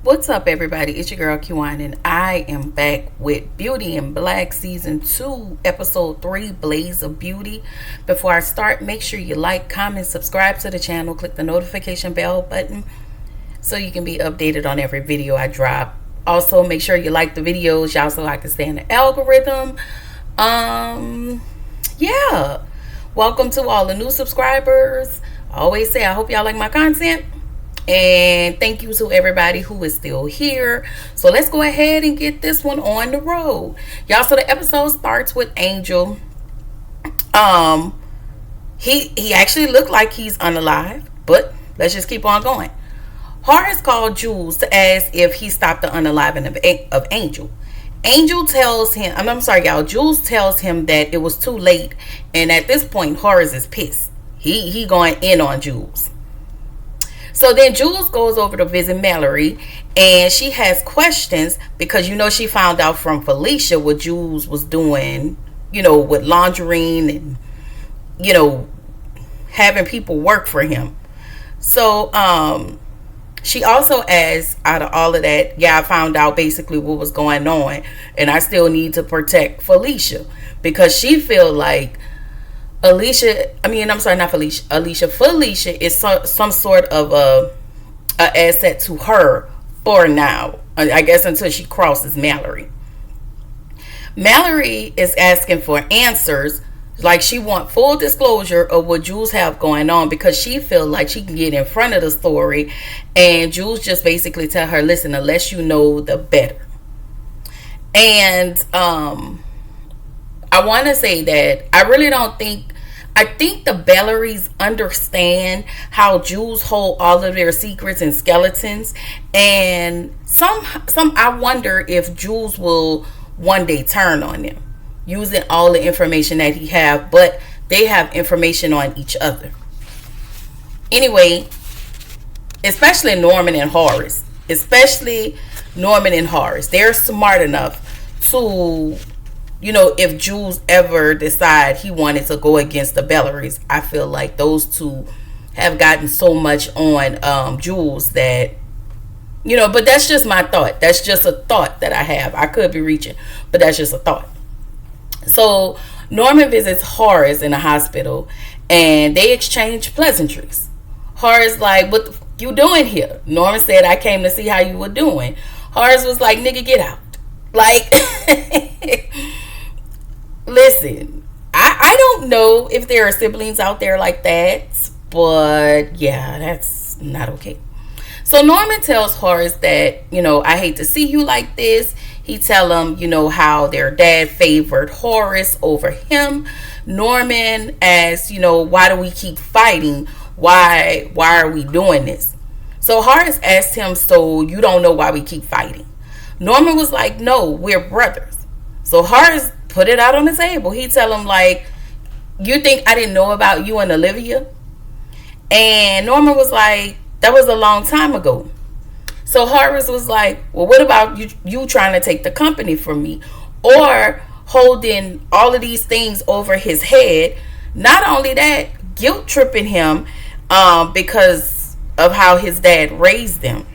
What's up, everybody? It's your girl Kiwan, and I am back with Beauty in Black Season 2, Episode 3, Blaze of Beauty. Before I start, make sure you like, comment, subscribe to the channel, click the notification bell button so you can be updated on every video I drop. Also, make sure you like the videos, y'all, so I can stay in the algorithm. Yeah. Welcome to all the new subscribers. I always say I hope y'all like my content. And thank you to everybody who is still here. So let's go ahead and get this one on the road. Y'all, so the episode starts with Angel. He actually looked like he's unalive, but let's just keep on going. Horace called Jules to ask if he stopped the unaliving of Angel. Angel tells him, I'm sorry, y'all. Jules tells him that it was too late, and at this point, Horace is pissed. He going in on Jules. So then Jules goes over to visit Mallory, and she has questions because she found out from Felicia what Jules was doing, with laundering and having people work for him. So she also asks, out of all of that, I found out basically what was going on, and I still need to protect Felicia because she feel like Felicia is some sort of a asset to her for now, I guess, until she crosses Mallory. Mallory is asking for answers, like she want full disclosure of what Jules have going on because she feel like she can get in front of the story, and Jules just basically tell her, listen, the less you know, the better. And I want to say that I think the Bellorys understand how Jews hold all of their secrets and skeletons, and I wonder if Jules will one day turn on them, using all the information that he have, but they have information on each other. Anyway, especially Norman and Horace, they're smart enough to, if Jules ever decide he wanted to go against the Bellorys, I feel like those two have gotten so much on Jules that, but that's just my thought. That's just a thought that I have. I could be reaching, but that's just a thought. So Norman visits Horace in the hospital, and they exchange pleasantries. Horace like, what you doing here? Norman said, I came to see how you were doing. Horace was like, nigga, get out. Like... Listen, I don't know if there are siblings out there like that, but yeah, that's not okay. So Norman tells Horace that, I hate to see you like this. He tell him, how their dad favored Horace over him. Norman asks, why do we keep fighting? Why are we doing this? So Horace asked him, so you don't know why we keep fighting? Norman was like, no, we're brothers. So Horace put it out on the table. He tell him, like, you think I didn't know about you and Olivia? And Norman was like, that was a long time ago. So Horace was like, well, what about you trying to take the company from me, or holding all of these things over his head? Not only that, guilt tripping him because of how his dad raised them.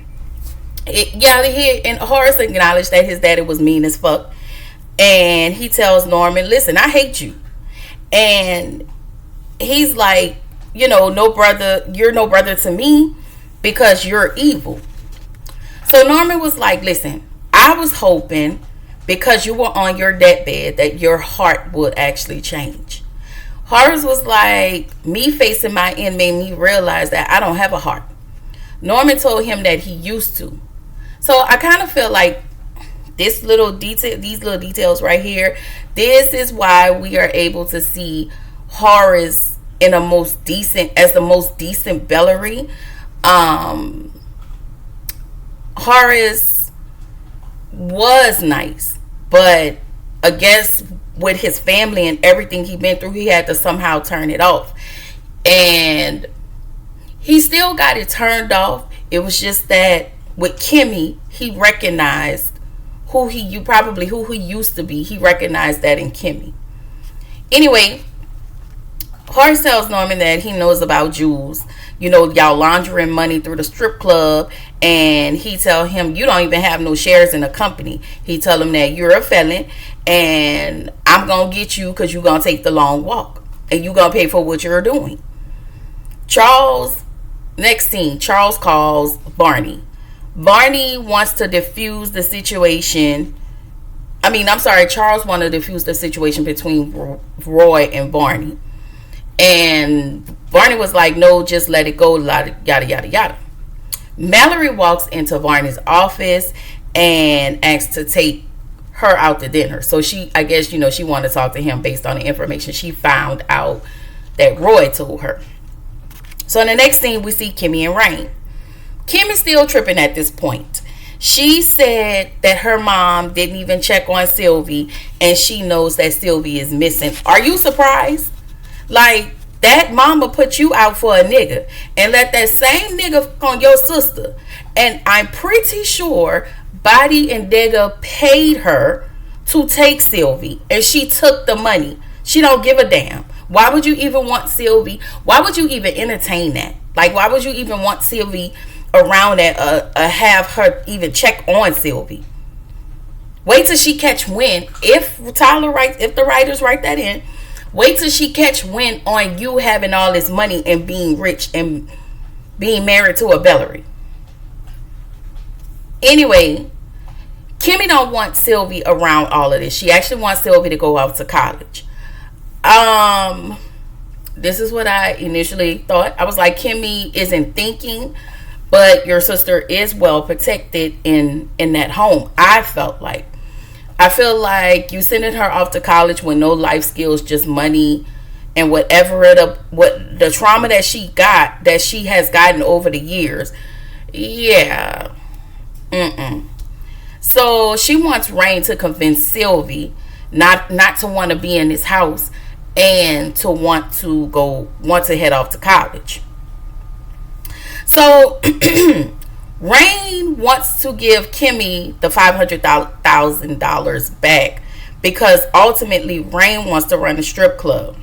And Horace acknowledged that his daddy was mean as fuck. And he tells Norman, listen, I hate you. And he's like, no brother, you're no brother to me because you're evil. So Norman was like, listen, I was hoping because you were on your deathbed that your heart would actually change. Horace was like, me facing my end made me realize that I don't have a heart. Norman told him that he used to. So I kind of feel like these little details right here, this is why we are able to see Horace as the most decent Bellory. Horace was nice, but I guess with his family and everything he'd been through, he had to somehow turn it off. And he still got it turned off. It was just that with Kimmy, he recognized who he used to be. He recognized that in Kimmy. Anyway, Horace tells Norman that he knows about Jules. You know, y'all laundering money through the strip club, and he tell him you don't even have no shares in the company. He tell him that you're a felon, and I'm gonna get you because you're gonna take the long walk, and you're gonna pay for what you're doing. Charles, next scene, Charles calls Barney. Barney wants to diffuse the situation. Charles wanted to diffuse the situation between Roy and Barney. And Barney was like, no, just let it go, yada, yada, yada. Mallory walks into Barney's office and asks to take her out to dinner. So she wanted to talk to him based on the information she found out that Roy told her. So in the next scene, we see Kimmy and Rain. Kimmy's still tripping at this point. She said that her mom didn't even check on Sylvie, and she knows that Sylvie is missing. Are you surprised? Like, that mama put you out for a nigga and let that same nigga on your sister. And I'm pretty sure Body and Dega paid her to take Sylvie, and she took the money. She don't give a damn. Why would you even want Sylvie? Why would you even entertain that? Like, why would you even want Sylvie around that, have her even check on Sylvie? Wait till she catch wind. If the writers write that in, wait till she catch wind on you having all this money and being rich and being married to a Bellary. Anyway, Kimmy don't want Sylvie around all of this. She actually wants Sylvie to go out to college. This is what I initially thought. I was like, Kimmy isn't thinking, but your sister is well protected in that home. I feel like you sending her off to college with no life skills, just money and what the trauma that she has gotten over the years. Yeah. So she wants Rain to convince Sylvie not to want to be in this house and to want to head off to college. So Rain wants to give Kimmy the $500,000 back because ultimately Rain wants to run a strip club.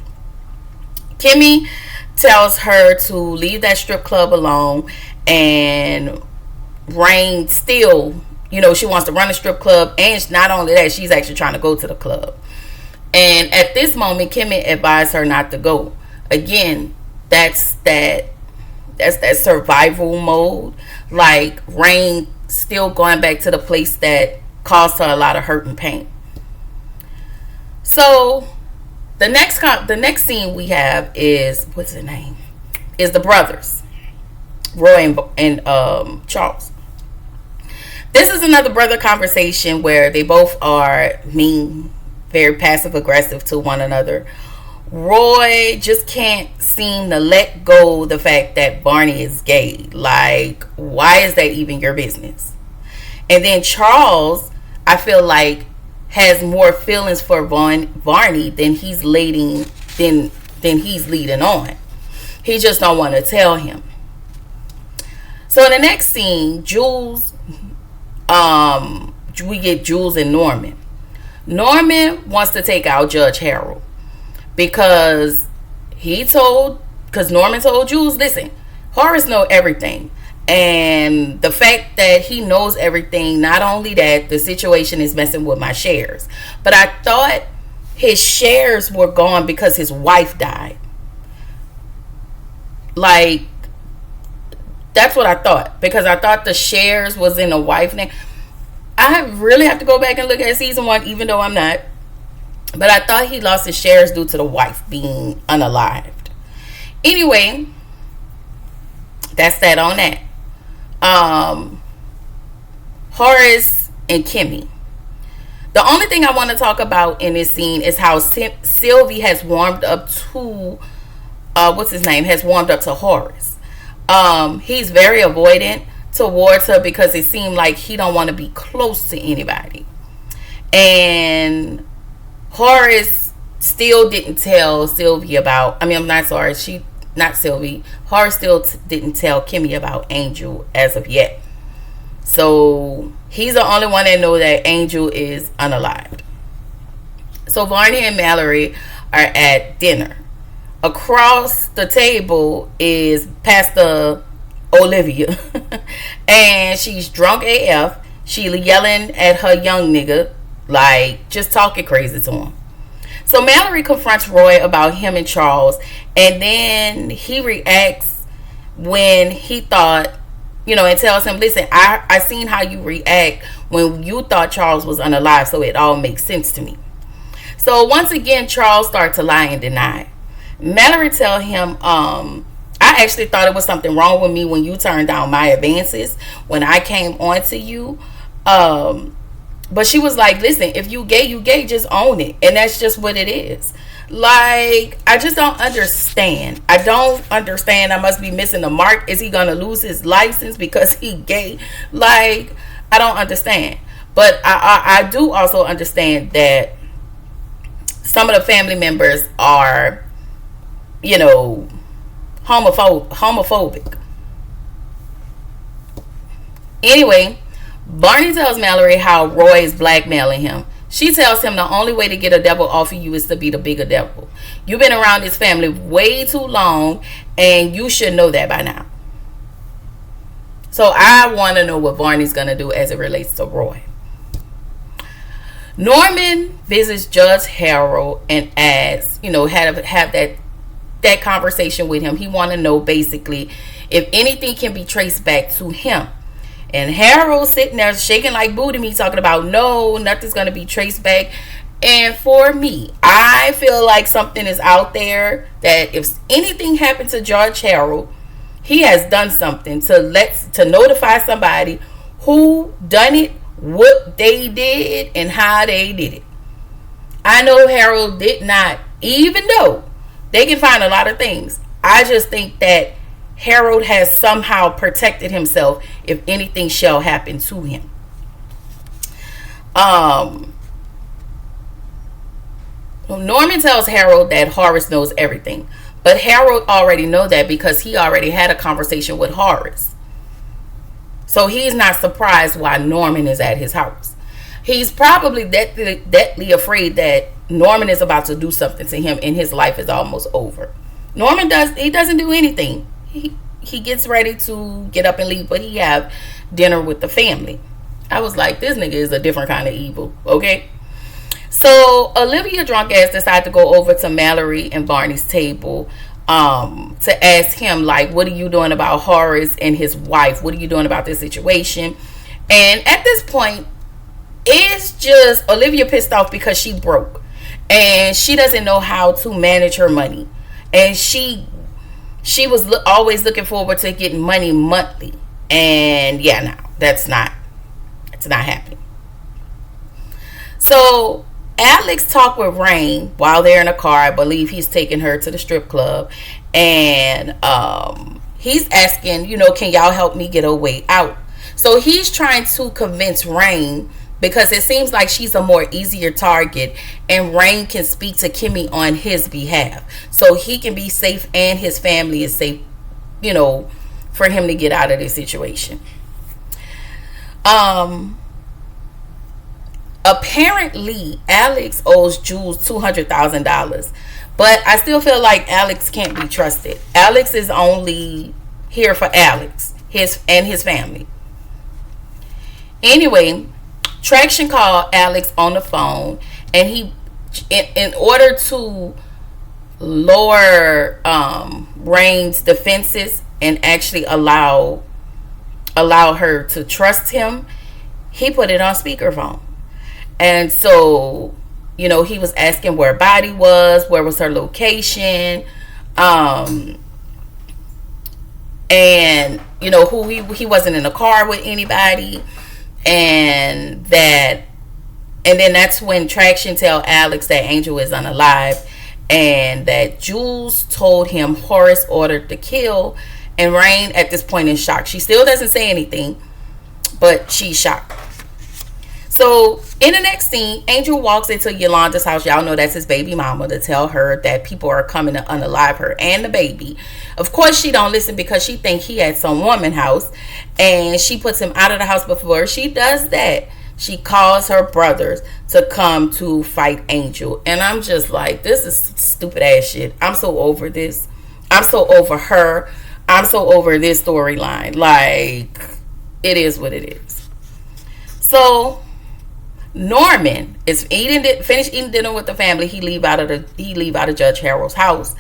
Kimmy tells her to leave that strip club alone, and Rain still, she wants to run a strip club, and not only that, she's actually trying to go to the club. And at this moment, Kimmy advised her not to go. Again, that's that survival mode. Like, Rain still going back to the place that caused her a lot of hurt and pain. So the next scene we have is, what's the name? Is the brothers, Roy and Charles. This is another brother conversation where they both are mean, very passive aggressive to one another. Roy just can't seem to let go the fact that Barney is gay. Like, why is that even your business? And then Charles, I feel like, has more feelings for Barney than he's leading on. He just don't want to tell him. So in the next scene, we get Jules and Norman. Norman wants to take out Judge Harold because Norman told Jules, listen, Horace knows everything. And the fact that he knows everything, not only that, the situation is messing with my shares. But I thought his shares were gone because his wife died. Like, that's what I thought. Because I thought the shares was in the wife's name. I really have to go back and look at season 1, even though I'm not. But I thought he lost his shares due to the wife being unalived. Anyway, that's that on that. Horace and Kimmy. The only thing I want to talk about in this scene is how Sylvie has warmed up to has warmed up to Horace. He's very avoidant towards her because it seemed like he don't want to be close to anybody. And Horace still didn't tell Sylvie about, Horace still didn't tell Kimmy about Angel as of yet. So he's the only one that knows that Angel is unalived. So Barney and Mallory are at dinner. Across the table is Pastor Olivia. And she's drunk AF. She yelling at her young nigga, like just talking crazy to him. So Mallory confronts Roy about him and Charles, and then he reacts when he thought, and tells him, listen, I seen how you react when you thought Charles was unalive, so it all makes sense to me. So once again, Charles starts to lie and deny. Mallory tell him, I actually thought it was something wrong with me when you turned down my advances when I came on to you. But she was like, listen, if you gay, just own it. And that's just what it is. Like, I just don't understand. I don't understand. I must be missing the mark. Is he going to lose his license because he gay? Like, I don't understand. But I do also understand that some of the family members are, homophobic. Anyway, Barney tells Mallory how Roy is blackmailing him. She tells him the only way to get a devil off of you is to be the bigger devil. You've been around this family way too long, and you should know that by now. So I want to know what Barney's going to do as it relates to Roy. Norman visits Judge Harold and asks, have that conversation with him. He want to know basically if anything can be traced back to him. And Harold sitting there shaking like booty me, talking about no, nothing's going to be traced back. And for me, I feel like something is out there that if anything happened to Judge Harold, he has done something to notify somebody who done it, what they did, and how they did it. I know Harold did not, even though they can find a lot of things. I just think that Harold has somehow protected himself if anything shall happen to him. Norman tells Harold that Horace knows everything. But Harold already know that because he already had a conversation with Horace. So he's not surprised why Norman is at his house. He's probably deathly afraid that Norman is about to do something to him and his life is almost over. Norman doesn't do anything. He gets ready to get up and leave, but he have dinner with the family. I was like, this nigga is a different kind of evil, okay? So Olivia drunk ass decided to go over to Mallory and Barney's table to ask him, like, what are you doing about Horace and his wife? What are you doing about this situation? And at this point, it's just Olivia pissed off because she broke and she doesn't know how to manage her money, and she was always looking forward to getting money monthly, and yeah, no, it's not happening. So Alex talked with Rain while they're in a car. I believe he's taking her to the strip club, and he's asking, can y'all help me get a way out? So he's trying to convince Rain, because it seems like she's a more easier target, and Rain can speak to Kimmy on his behalf, so he can be safe and his family is safe, for him to get out of this situation. Apparently Alex owes Jules $200,000, but I still feel like Alex can't be trusted. Alex is only here for Alex, his family. Anyway, Traction called Alex on the phone, and he, in order to lower Rain's defenses and actually allow her to trust him, he put it on speakerphone. And so, he was asking where Body was, where was her location, and who he wasn't in a car with anybody. And then that's when Traction tell Alex that Angel is unalive, and that Jules told him Horace ordered the kill. And Rain at this point is shocked. She still doesn't say anything, but she's shocked. So in the next scene, Angel walks into Yolanda's house. Y'all know that's his baby mama, to tell her that people are coming to unalive her and the baby. Of course, she don't listen because she think he at some woman house, and she puts him out of the house. Before she does that, she calls her brothers to come to fight Angel. And I'm just like, this is stupid ass shit. I'm so over this. I'm so over her. I'm so over this storyline. Like, it is what it is. So Norman is finished eating dinner with the family. He leave out of Judge Harold's house.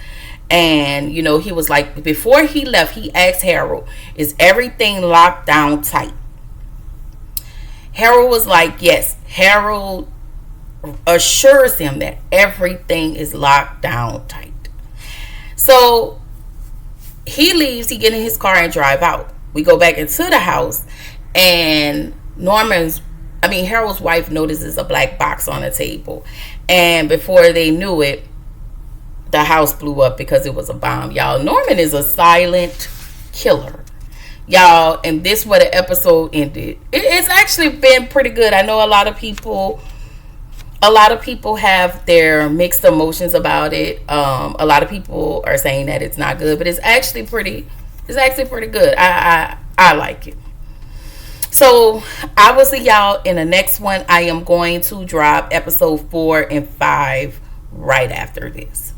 And, you know, he was like, before he left, he asked Harold, is everything locked down tight? Harold was like, yes. Harold assures him that everything is locked down tight. So he leaves, he get in his car and drive out. We go back into the house, and Harold's wife notices a black box on the table. And before they knew it, the house blew up because it was a bomb. Y'all, Norman is a silent killer. Y'all, and this where the episode ended. It's actually been pretty good. I know a lot of people have their mixed emotions about it. A lot of people are saying that it's not good, but it's actually pretty good. I like it. So I will see y'all in the next one. I am going to drop episode 4 and 5 right after this.